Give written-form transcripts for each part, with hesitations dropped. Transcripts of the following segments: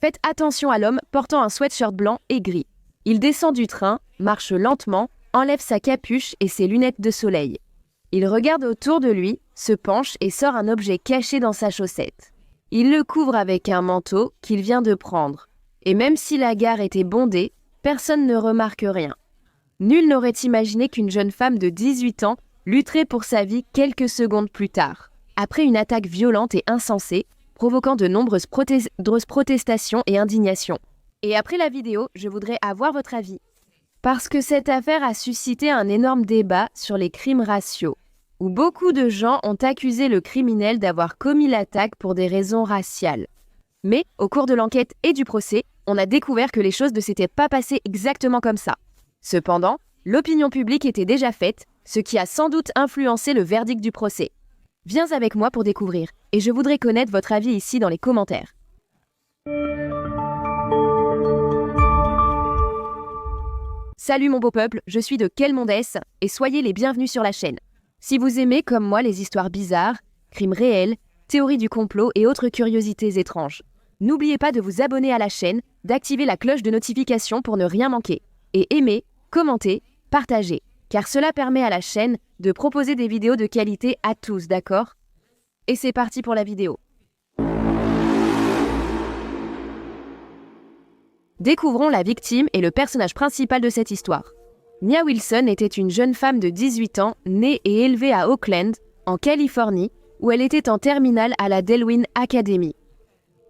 Faites attention à l'homme portant un sweatshirt blanc et gris. Il descend du train, marche lentement, enlève sa capuche et ses lunettes de soleil. Il regarde autour de lui, se penche et sort un objet caché dans sa chaussette. Il le couvre avec un manteau qu'il vient de prendre. Et même si la gare était bondée, personne ne remarque rien. Nul n'aurait imaginé qu'une jeune femme de 18 ans lutterait pour sa vie quelques secondes plus tard, après une attaque violente et insensée, provoquant de nombreuses protestations et indignations. Et après la vidéo, je voudrais avoir votre avis. Parce que cette affaire a suscité un énorme débat sur les crimes raciaux, où beaucoup de gens ont accusé le criminel d'avoir commis l'attaque pour des raisons raciales. Mais, au cours de l'enquête et du procès, on a découvert que les choses ne s'étaient pas passées exactement comme ça. Cependant, l'opinion publique était déjà faite, ce qui a sans doute influencé le verdict du procès. Viens avec moi pour découvrir, et je voudrais connaître votre avis ici dans les commentaires. Salut mon beau peuple, je suis de Quel Monde Est et soyez les bienvenus sur la chaîne. Si vous aimez comme moi les histoires bizarres, crimes réels, théories du complot et autres curiosités étranges, n'oubliez pas de vous abonner à la chaîne, d'activer la cloche de notification pour ne rien manquer, et aimer, commenter, partager, car cela permet à la chaîne de proposer des vidéos de qualité à tous, d'accord ? Et c'est parti pour la vidéo. Découvrons la victime et le personnage principal de cette histoire. Nia Wilson était une jeune femme de 18 ans, née et élevée à Oakland, en Californie, où elle était en terminale à la Delwyn Academy.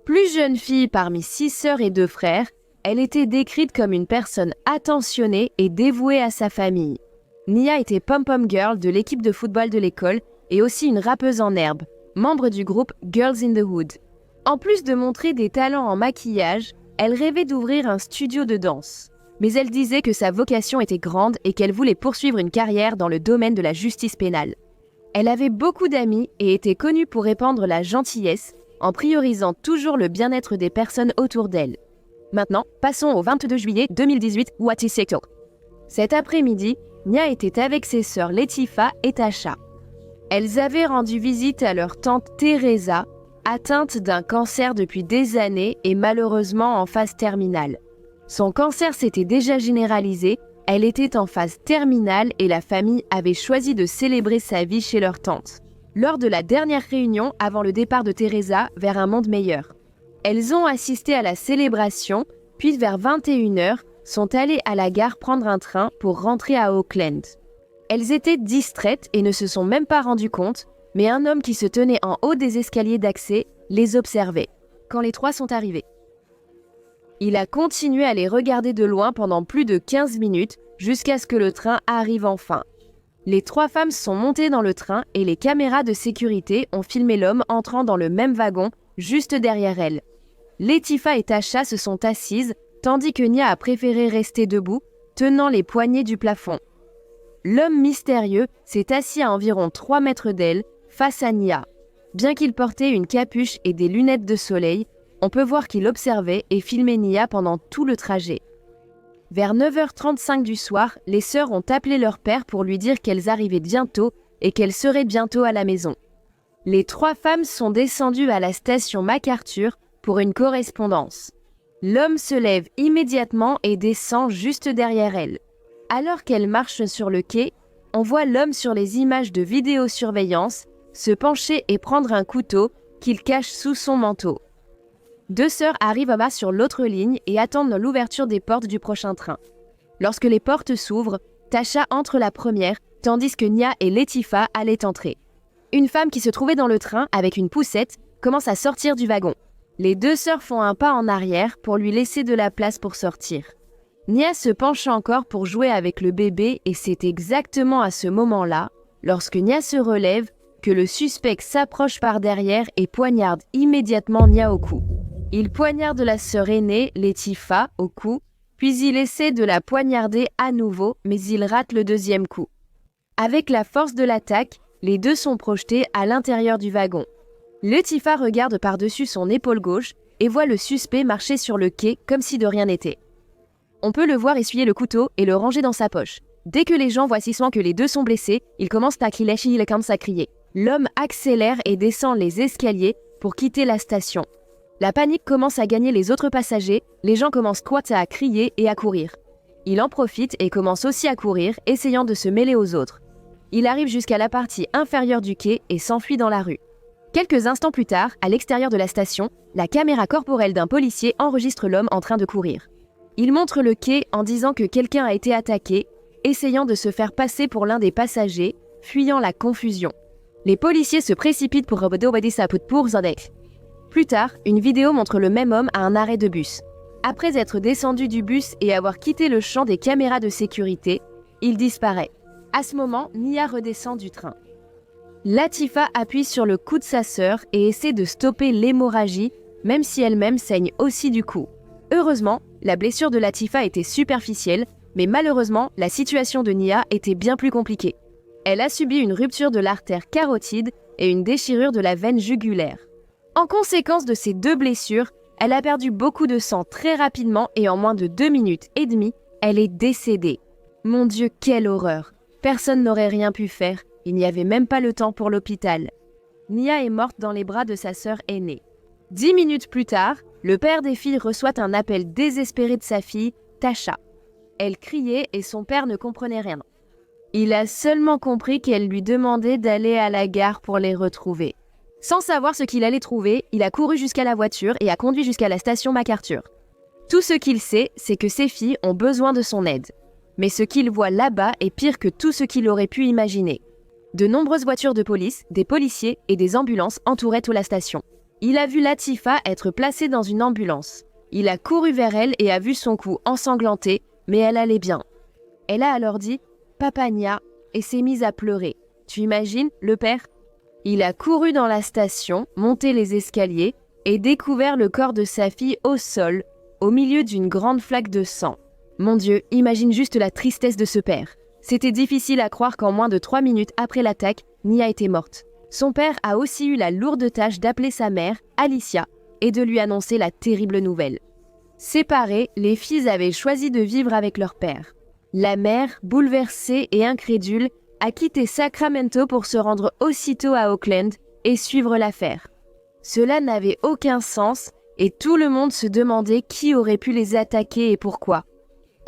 Plus jeune fille parmi 6 sœurs et 2 frères, elle était décrite comme une personne attentionnée et dévouée à sa famille. Nia était pom-pom girl de l'équipe de football de l'école et aussi une rappeuse en herbe, membre du groupe Girls in the Hood. En plus de montrer des talents en maquillage, elle rêvait d'ouvrir un studio de danse. Mais elle disait que sa vocation était grande et qu'elle voulait poursuivre une carrière dans le domaine de la justice pénale. Elle avait beaucoup d'amis et était connue pour répandre la gentillesse, en priorisant toujours le bien-être des personnes autour d'elle. Maintenant, passons au 22 juillet 2018, What is TikTok. Cet après-midi, Nia était avec ses sœurs Latifah et Tasha. Elles avaient rendu visite à leur tante Teresa, atteinte d'un cancer depuis des années et malheureusement en phase terminale. Son cancer s'était déjà généralisé, elle était en phase terminale et la famille avait choisi de célébrer sa vie chez leur tante. Lors de la dernière réunion avant le départ de Teresa vers un monde meilleur. Elles ont assisté à la célébration, puis vers 21h, sont allées à la gare prendre un train pour rentrer à Oakland. Elles étaient distraites et ne se sont même pas rendues compte, mais un homme qui se tenait en haut des escaliers d'accès les observait, quand les 3 sont arrivés. Il a continué à les regarder de loin pendant plus de 15 minutes, jusqu'à ce que le train arrive enfin. Les 3 femmes sont montées dans le train et les caméras de sécurité ont filmé l'homme entrant dans le même wagon, juste derrière elles. Latifah et Tasha se sont assises, tandis que Nia a préféré rester debout, tenant les poignées du plafond. L'homme mystérieux s'est assis à environ 3 mètres d'elle, face à Nia. Bien qu'il portait une capuche et des lunettes de soleil, on peut voir qu'il observait et filmait Nia pendant tout le trajet. Vers 9h35 du soir, les sœurs ont appelé leur père pour lui dire qu'elles arrivaient bientôt et qu'elles seraient bientôt à la maison. Les 3 femmes sont descendues à la station MacArthur pour une correspondance. L'homme se lève immédiatement et descend juste derrière elle. Alors qu'elle marche sur le quai, on voit l'homme sur les images de vidéosurveillance se pencher et prendre un couteau qu'il cache sous son manteau. 2 sœurs arrivent à bas sur l'autre ligne et attendent l'ouverture des portes du prochain train. Lorsque les portes s'ouvrent, Tasha entre la première, tandis que Nia et Latifah allaient entrer. Une femme qui se trouvait dans le train avec une poussette commence à sortir du wagon. Les 2 sœurs font un pas en arrière pour lui laisser de la place pour sortir. Nia se penche encore pour jouer avec le bébé et c'est exactement à ce moment-là, lorsque Nia se relève, que le suspect s'approche par derrière et poignarde immédiatement Nia au cou. Il poignarde la sœur aînée, Latifah, au cou, puis il essaie de la poignarder à nouveau, mais il rate le 2e coup. Avec la force de l'attaque, les 2 sont projetés à l'intérieur du wagon. Latifah regarde par-dessus son épaule gauche et voit le suspect marcher sur le quai comme si de rien n'était. On peut le voir essuyer le couteau et le ranger dans sa poche. Dès que les gens voient seulement que les 2 sont blessés, ils commencent à crier. L'homme accélère et descend les escaliers pour quitter la station. La panique commence à gagner les autres passagers, les gens commencent à crier et à courir. Il en profite et commence aussi à courir, essayant de se mêler aux autres. Il arrive jusqu'à la partie inférieure du quai et s'enfuit dans la rue. Quelques instants plus tard, à l'extérieur de la station, la caméra corporelle d'un policier enregistre l'homme en train de courir. Il montre le quai en disant que quelqu'un a été attaqué, essayant de se faire passer pour l'un des passagers, fuyant la confusion. Les policiers se précipitent pour Zodek. Plus tard, une vidéo montre le même homme à un arrêt de bus. Après être descendu du bus et avoir quitté le champ des caméras de sécurité, il disparaît. À ce moment, Nia redescend du train. Latifa appuie sur le cou de sa sœur et essaie de stopper l'hémorragie, même si elle-même saigne aussi du cou. Heureusement, la blessure de Latifa était superficielle, mais malheureusement, la situation de Nia était bien plus compliquée. Elle a subi une rupture de l'artère carotide et une déchirure de la veine jugulaire. En conséquence de ces deux blessures, elle a perdu beaucoup de sang très rapidement et en moins de 2 minutes et demie, elle est décédée. Mon Dieu, quelle horreur! Personne n'aurait rien pu faire, il n'y avait même pas le temps pour l'hôpital. Nia est morte dans les bras de sa sœur aînée. 10 minutes plus tard, le père des filles reçoit un appel désespéré de sa fille, Tasha. Elle criait et son père ne comprenait rien. Il a seulement compris qu'elle lui demandait d'aller à la gare pour les retrouver. Sans savoir ce qu'il allait trouver, il a couru jusqu'à la voiture et a conduit jusqu'à la station MacArthur. Tout ce qu'il sait, c'est que ses filles ont besoin de son aide. Mais ce qu'il voit là-bas est pire que tout ce qu'il aurait pu imaginer. De nombreuses voitures de police, des policiers et des ambulances entouraient toute la station. Il a vu Latifa être placée dans une ambulance. Il a couru vers elle et a vu son cou ensanglanté, mais elle allait bien. Elle a alors dit « Papa Nia » et s'est mise à pleurer. Tu imagines, le père ? Il a couru dans la station, monté les escaliers et découvert le corps de sa fille au sol, au milieu d'une grande flaque de sang. Mon Dieu, imagine juste la tristesse de ce père. C'était difficile à croire qu'en moins de 3 minutes après l'attaque, Nia était morte. Son père a aussi eu la lourde tâche d'appeler sa mère, Alicia, et de lui annoncer la terrible nouvelle. Séparées, les filles avaient choisi de vivre avec leur père. La mère, bouleversée et incrédule, a quitté Sacramento pour se rendre aussitôt à Oakland et suivre l'affaire. Cela n'avait aucun sens et tout le monde se demandait qui aurait pu les attaquer et pourquoi.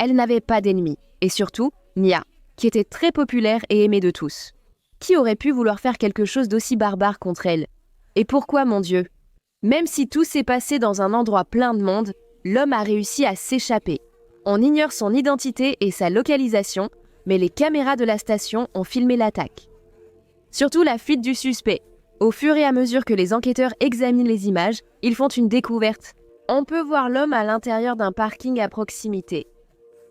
Elle n'avait pas d'ennemis, et surtout, Nia, qui était très populaire et aimée de tous. Qui aurait pu vouloir faire quelque chose d'aussi barbare contre elle? Et pourquoi, mon Dieu? Même si tout s'est passé dans un endroit plein de monde, l'homme a réussi à s'échapper. On ignore son identité et sa localisation, mais les caméras de la station ont filmé l'attaque. Surtout la fuite du suspect. Au fur et à mesure que les enquêteurs examinent les images, ils font une découverte. On peut voir l'homme à l'intérieur d'un parking à proximité.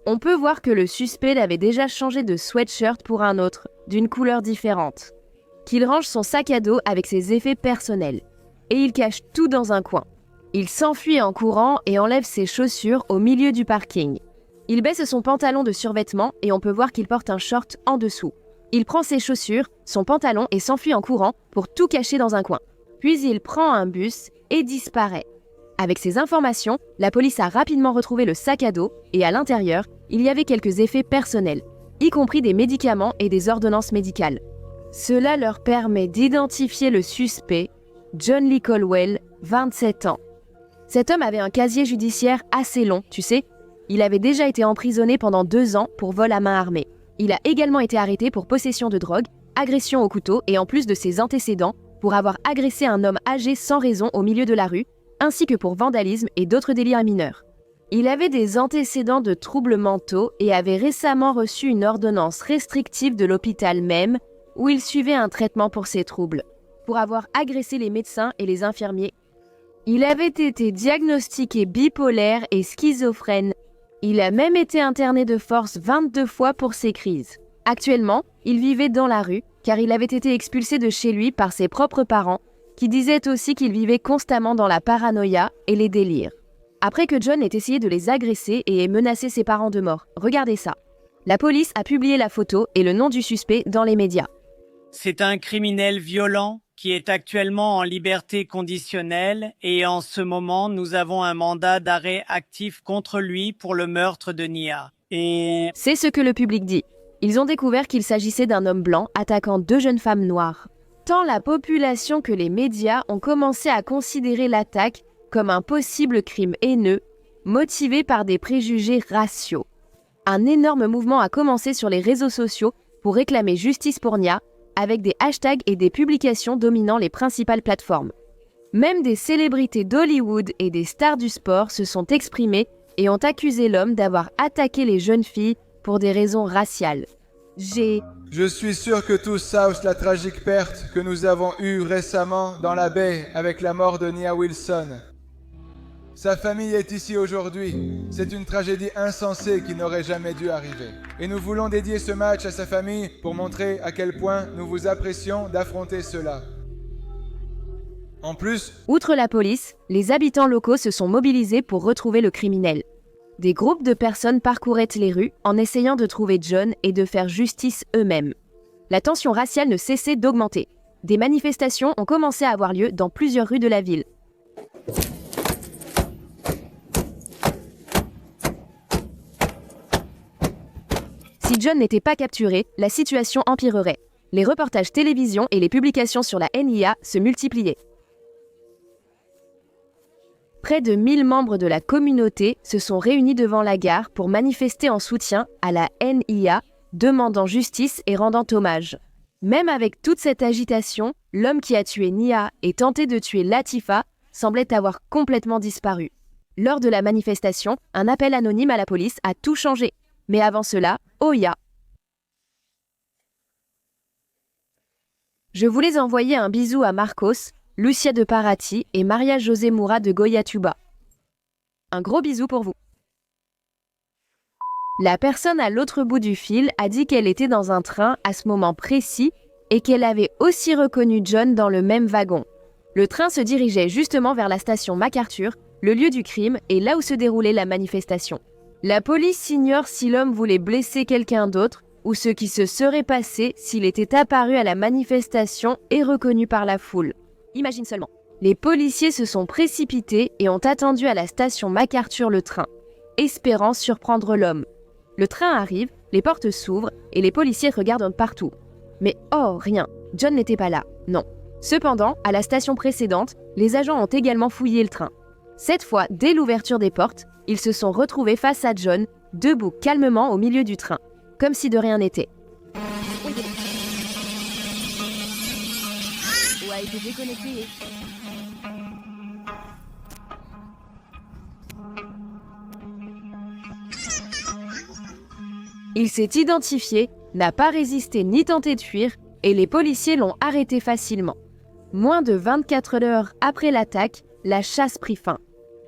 On peut voir que le suspect avait déjà changé de sweatshirt pour un autre, d'une couleur différente. Qu'il range son sac à dos avec ses effets personnels. Et il cache tout dans un coin. Il s'enfuit en courant et enlève ses chaussures au milieu du parking. Il baisse son pantalon de survêtement et on peut voir qu'il porte un short en dessous. Il prend ses chaussures, son pantalon et s'enfuit en courant pour tout cacher dans un coin. Puis il prend un bus et disparaît. Avec ces informations, la police a rapidement retrouvé le sac à dos et à l'intérieur, il y avait quelques effets personnels, y compris des médicaments et des ordonnances médicales. Cela leur permet d'identifier le suspect, John Lee Colwell, 27 ans. Cet homme avait un casier judiciaire assez long, tu sais. Il avait déjà été emprisonné pendant 2 ans pour vol à main armée. Il a également été arrêté pour possession de drogue, agression au couteau et en plus de ses antécédents, pour avoir agressé un homme âgé sans raison au milieu de la rue, ainsi que pour vandalisme et d'autres délits mineurs. Il avait des antécédents de troubles mentaux et avait récemment reçu une ordonnance restrictive de l'hôpital même, où il suivait un traitement pour ses troubles, pour avoir agressé les médecins et les infirmiers. Il avait été diagnostiqué bipolaire et schizophrène. Il a même été interné de force 22 fois pour ses crises. Actuellement, il vivait dans la rue, car il avait été expulsé de chez lui par ses propres parents, qui disaient aussi qu'il vivait constamment dans la paranoïa et les délires. Après que John ait essayé de les agresser et ait menacé ses parents de mort. Regardez ça. La police a publié la photo et le nom du suspect dans les médias. C'est un criminel violent qui est actuellement en liberté conditionnelle et en ce moment, nous avons un mandat d'arrêt actif contre lui pour le meurtre de Nia. Et c'est ce que le public dit. Ils ont découvert qu'il s'agissait d'un homme blanc attaquant 2 jeunes femmes noires. Tant la population que les médias ont commencé à considérer l'attaque comme un possible crime haineux, motivé par des préjugés raciaux. Un énorme mouvement a commencé sur les réseaux sociaux pour réclamer justice pour Nia, avec des hashtags et des publications dominant les principales plateformes. Même des célébrités d'Hollywood et des stars du sport se sont exprimées et ont accusé l'homme d'avoir attaqué les jeunes filles pour des raisons raciales. Je suis sûr que tous savent la tragique perte que nous avons eue récemment dans la baie avec la mort de Nia Wilson. Sa famille est ici aujourd'hui. C'est une tragédie insensée qui n'aurait jamais dû arriver. Et nous voulons dédier ce match à sa famille pour montrer à quel point nous vous apprécions d'affronter cela. En plus, outre la police, les habitants locaux se sont mobilisés pour retrouver le criminel. Des groupes de personnes parcouraient les rues en essayant de trouver John et de faire justice eux-mêmes. La tension raciale ne cessait d'augmenter. Des manifestations ont commencé à avoir lieu dans plusieurs rues de la ville. Si John n'était pas capturé, la situation empirerait. Les reportages télévision et les publications sur la NIA se multipliaient. Près de 1000 membres de la communauté se sont réunis devant la gare pour manifester en soutien à la NIA, demandant justice et rendant hommage. Même avec toute cette agitation, l'homme qui a tué Nia et tenté de tuer Latifa semblait avoir complètement disparu. Lors de la manifestation, un appel anonyme à la police a tout changé. Mais avant cela, Oya. Je voulais envoyer un bisou à Marcos, Lucia de Parati et Maria José Moura de Goiatuba. Un gros bisou pour vous. La personne à l'autre bout du fil a dit qu'elle était dans un train à ce moment précis et qu'elle avait aussi reconnu John dans le même wagon. Le train se dirigeait justement vers la station MacArthur, le lieu du crime et là où se déroulait la manifestation. La police ignore si l'homme voulait blesser quelqu'un d'autre ou ce qui se serait passé s'il était apparu à la manifestation et reconnu par la foule. Imagine seulement. Les policiers se sont précipités et ont attendu à la station MacArthur le train, espérant surprendre l'homme. Le train arrive, les portes s'ouvrent et les policiers regardent partout. Mais oh, rien, John n'était pas là, non. Cependant, à la station précédente, les agents ont également fouillé le train. Cette fois, dès l'ouverture des portes, ils se sont retrouvés face à John, debout calmement au milieu du train, comme si de rien n'était. Ou a été déconnecté. Il s'est identifié, n'a pas résisté ni tenté de fuir, et les policiers l'ont arrêté facilement. Moins de 24 heures après l'attaque, la chasse prit fin.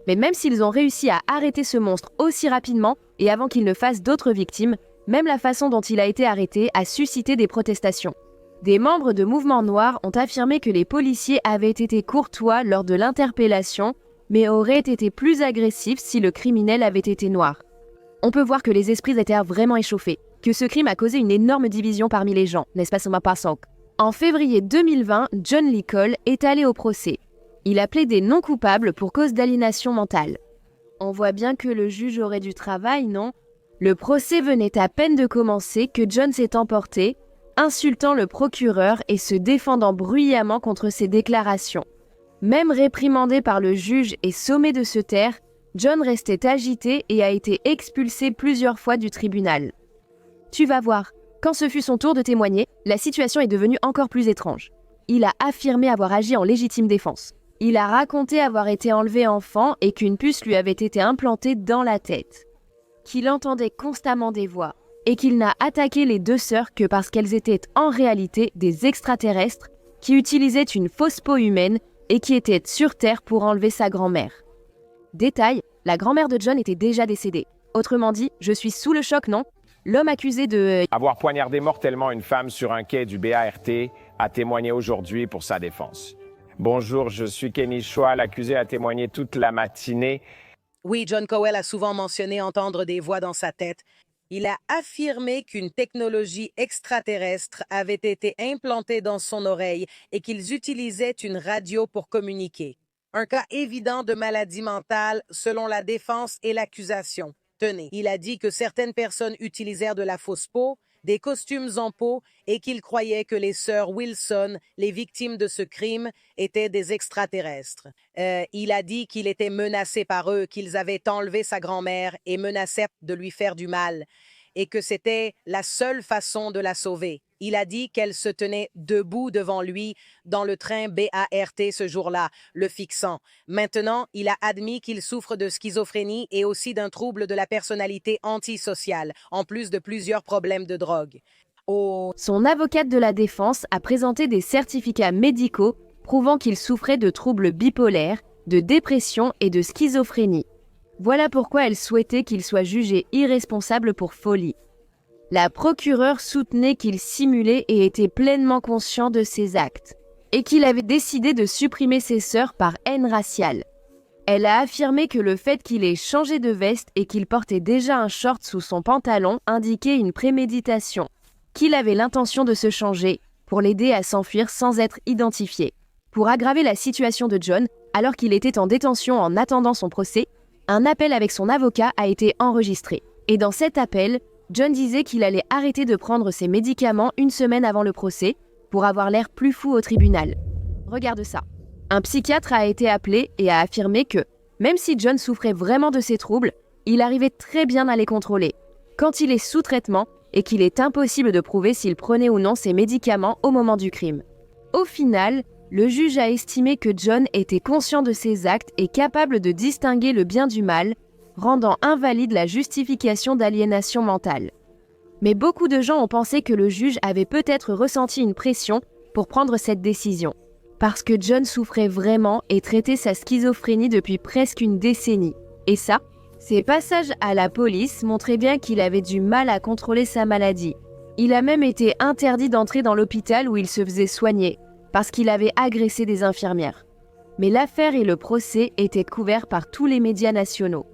Mais même s'ils ont réussi à arrêter ce monstre aussi rapidement et avant qu'il ne fasse d'autres victimes, même la façon dont il a été arrêté a suscité des protestations. Des membres de mouvements noirs ont affirmé que les policiers avaient été courtois lors de l'interpellation, mais auraient été plus agressifs si le criminel avait été noir. On peut voir que les esprits étaient vraiment échauffés, que ce crime a causé une énorme division parmi les gens, n'est-ce pas, Soma Pasok? En février 2020, John Lee Cole est allé au procès. Il a plaidé non coupable pour cause d'aliénation mentale. On voit bien que le juge aurait du travail, non? Le procès venait à peine de commencer que John s'est emporté, insultant le procureur et se défendant bruyamment contre ses déclarations. Même réprimandé par le juge et sommé de se taire, John restait agité et a été expulsé plusieurs fois du tribunal. Tu vas voir, quand ce fut son tour de témoigner, la situation est devenue encore plus étrange. Il a affirmé avoir agi en légitime défense. Il a raconté avoir été enlevé enfant et qu'une puce lui avait été implantée dans la tête. Qu'il entendait constamment des voix et qu'il n'a attaqué les deux sœurs que parce qu'elles étaient en réalité des extraterrestres qui utilisaient une fausse peau humaine et qui étaient sur Terre pour enlever sa grand-mère. Détail, la grand-mère de John était déjà décédée. Autrement dit, je suis sous le choc, non? L'homme accusé de avoir poignardé mortellement une femme sur un quai du BART a témoigné aujourd'hui pour sa défense. Bonjour, je suis Kenny Chua. L'accusé a témoigné toute la matinée. Oui, John Cowell a souvent mentionné entendre des voix dans sa tête. Il a affirmé qu'une technologie extraterrestre avait été implantée dans son oreille et qu'ils utilisaient une radio pour communiquer. Un cas évident de maladie mentale selon la défense et l'accusation. Tenez, il a dit que certaines personnes utilisèrent de la fausse peau des costumes en peau et qu'il croyait que les sœurs Wilson, les victimes de ce crime, étaient des extraterrestres. Il a dit qu'il était menacé par eux, qu'ils avaient enlevé sa grand-mère et menaçaient de lui faire du mal, et que c'était la seule façon de la sauver. Il a dit qu'elle se tenait debout devant lui dans le train BART ce jour-là, le fixant. Maintenant, il a admis qu'il souffre de schizophrénie et aussi d'un trouble de la personnalité antisociale, en plus de plusieurs problèmes de drogue. Son avocate de la défense a présenté des certificats médicaux prouvant qu'il souffrait de troubles bipolaires, de dépression et de schizophrénie. Voilà pourquoi elle souhaitait qu'il soit jugé irresponsable pour folie. La procureure soutenait qu'il simulait et était pleinement conscient de ses actes, et qu'il avait décidé de supprimer ses sœurs par haine raciale. Elle a affirmé que le fait qu'il ait changé de veste et qu'il portait déjà un short sous son pantalon indiquait une préméditation, qu'il avait l'intention de se changer pour l'aider à s'enfuir sans être identifié. Pour aggraver la situation de John, alors qu'il était en détention en attendant son procès, un appel avec son avocat a été enregistré. Et dans cet appel, John disait qu'il allait arrêter de prendre ses médicaments une semaine avant le procès pour avoir l'air plus fou au tribunal. Regarde ça. Un psychiatre a été appelé et a affirmé que, même si John souffrait vraiment de ses troubles, il arrivait très bien à les contrôler, quand il est sous traitement et qu'il est impossible de prouver s'il prenait ou non ses médicaments au moment du crime. Au final, le juge a estimé que John était conscient de ses actes et capable de distinguer le bien du mal, rendant invalide la justification d'aliénation mentale. Mais beaucoup de gens ont pensé que le juge avait peut-être ressenti une pression pour prendre cette décision, parce que John souffrait vraiment et traitait sa schizophrénie depuis presque une décennie. Et ça, ses passages à la police montraient bien qu'il avait du mal à contrôler sa maladie. Il a même été interdit d'entrer dans l'hôpital où il se faisait soigner, parce qu'il avait agressé des infirmières. Mais l'affaire et le procès étaient couverts par tous les médias nationaux.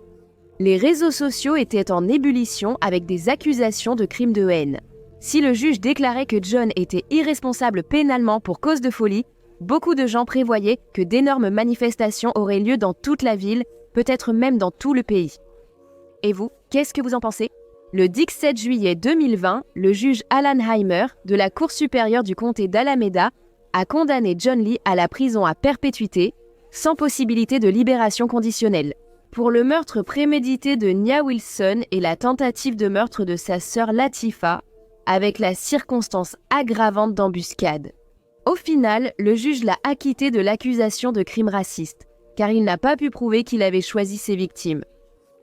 Les réseaux sociaux étaient en ébullition avec des accusations de crimes de haine. Si le juge déclarait que John était irresponsable pénalement pour cause de folie, beaucoup de gens prévoyaient que d'énormes manifestations auraient lieu dans toute la ville, peut-être même dans tout le pays. Et vous, qu'est-ce que vous en pensez ? Le 17 juillet 2020, le juge Alan Heimer, de la Cour supérieure du comté d'Alameda, a condamné John Lee à la prison à perpétuité, sans possibilité de libération conditionnelle, pour le meurtre prémédité de Nia Wilson et la tentative de meurtre de sa sœur Latifah, avec la circonstance aggravante d'embuscade. Au final, le juge l'a acquitté de l'accusation de crime raciste, car il n'a pas pu prouver qu'il avait choisi ses victimes.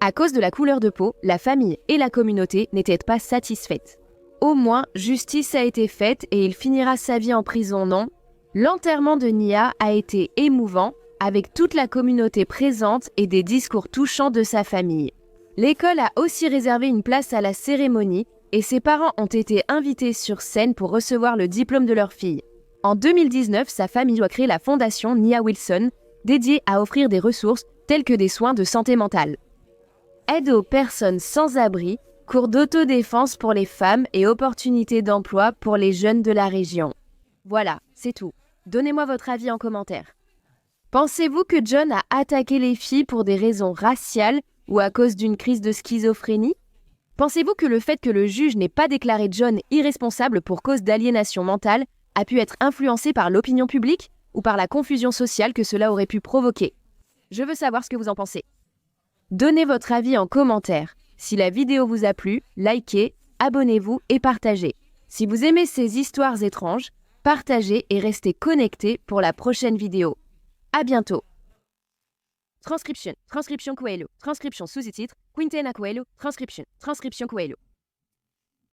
À cause de la couleur de peau, la famille et la communauté n'étaient pas satisfaites. Au moins, justice a été faite et il finira sa vie en prison, non ? L'enterrement de Nia a été émouvant, avec toute la communauté présente et des discours touchants de sa famille. L'école a aussi réservé une place à la cérémonie et ses parents ont été invités sur scène pour recevoir le diplôme de leur fille. En 2019, sa famille doit créer la fondation Nia Wilson, dédiée à offrir des ressources telles que des soins de santé mentale. Aide aux personnes sans abri, cours d'autodéfense pour les femmes et opportunités d'emploi pour les jeunes de la région. Voilà, c'est tout. Donnez-moi votre avis en commentaire. Pensez-vous que John a attaqué les filles pour des raisons raciales ou à cause d'une crise de schizophrénie ? Pensez-vous que le fait que le juge n'ait pas déclaré John irresponsable pour cause d'aliénation mentale a pu être influencé par l'opinion publique ou par la confusion sociale que cela aurait pu provoquer ? Je veux savoir ce que vous en pensez. Donnez votre avis en commentaire. Si la vidéo vous a plu, likez, abonnez-vous et partagez. Si vous aimez ces histoires étranges, partagez et restez connectés pour la prochaine vidéo. À bientôt. Transcription Coelho. Transcription sous-titres, Quintena Coelho. Transcription Coelho.